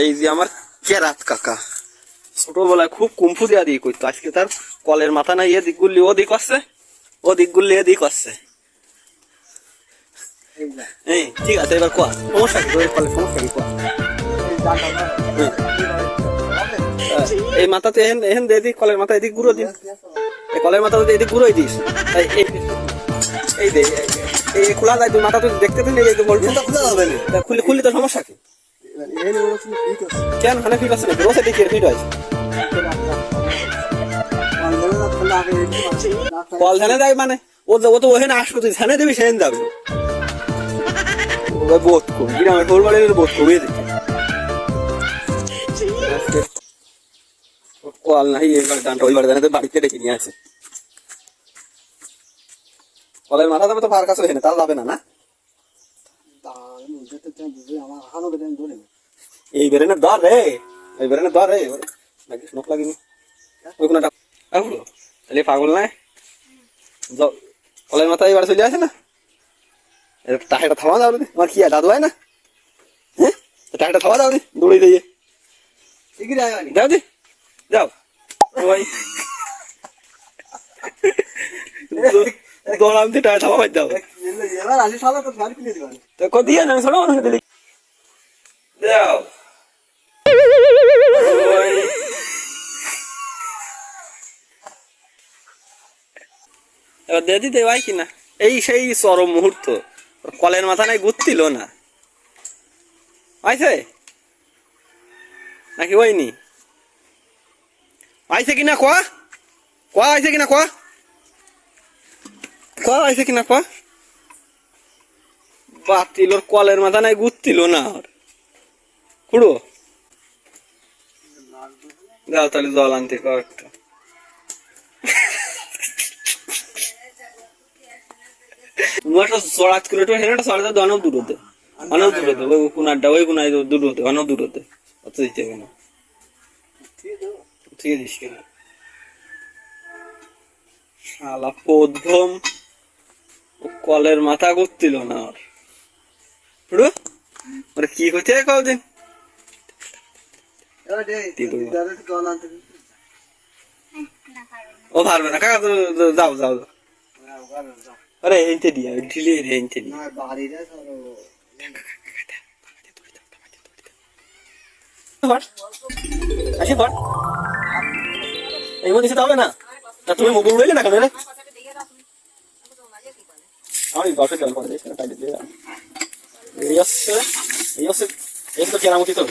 এই যে আমার কেরাত কাকা ছোটবেলায় খুব কুম্ফু দিয়া দিয়ে করতো, আজকে তার কলের মাথা নাই, এদিক গুল্লি ওদিক আসছে, ওদিক গুল্লি এদিক আসছে। এই ঠিক আছে, এবার কোয়া সমস্যা কি, কলের সমস্যা কি কোয়া। এই মাথা তো এহেন এহেন দিয়ে দিই, কলের মাথা এদিক ঘুরো দিন, এই কলের মাথা যদি এদিক ঘুরোই দিস, তাই এই দে এই খোলা যায়, তুই মাথা তো দেখতে দিন, এই বলবি খুলে খুললে তো সমস্যা কি, কেন হানে ফিট আছে নাকি, রোসে দেখি ফিট হয়েছে, কল ধানে দেয় মানে ও তো ওখানে আসবো, তুই ধানে দেবি সেখানে যাবে, বোধ কম গ্রামের টোল বাড়ির বোধ কমিয়ে দিতে কল নাই, এবার গানটা ওইবার জানাতে বাড়িতে ডেকে নিয়ে আছে, কলের মাথা যাবে তো পার কাছে এখানে, তাহলে যাবে না, না এই বেরেনে ধর রে, এই বেরেনে ধর রে, লাগিস নখ লাগিনি ওই কোনটা তাহলে পাগল নাই, কলের মাথা এবার চলে আসে না, টাকাটা থামা যাও রে, আমার কি দাদু হয় না, হ্যাঁ টাকাটা থামা যাও রে, দৌড়ে দিয়ে যাও দি যাও ভাই, দৌড়াম দিয়ে টাকা থামা পাই দাও, তো দিয়ে না ছোট মানুষ দিলি যাও এবার দিয়ে দিতে ভাই কিনা, এই সেই চরম মুহূর্ত, কলের মাথা নাই ঘুরছিল না, আইছে নাকি ওইনি আইছে কিনা কোয়া, কোয়া আইছে কিনা কোয়া, কোয়া আইছে কিনা কোয়া, বাতিল ওর কলের মাথা নাই ঘুরছিল না, খুড়ো যাও তাহলে জল আনতে কয়েকটা, চড়াত করে হেনাটা চড়াতে অনেক দূর হতে, অনেক দূর হতে, ওই কোনারটা ওই কোনায় দূর হতে, অনেক দূর হতে, অত দিতে হবে না, ঠিক আছে কেন শালা প্রথম কলের মাথা ঘুরছিল না, ওরে কি করছে কদিন, ও পারবে না কাকা, যাও যাও, আরে এইতে দিয়া ঢিলে রে, এইতে দিয়া আসি পর এই মধ্যে হবে না, তুমি মোবাইল বললে না কেন রে, আমি বাসে জল করে এই হচ্ছে এই হচ্ছে এই তো কেরামতি তো।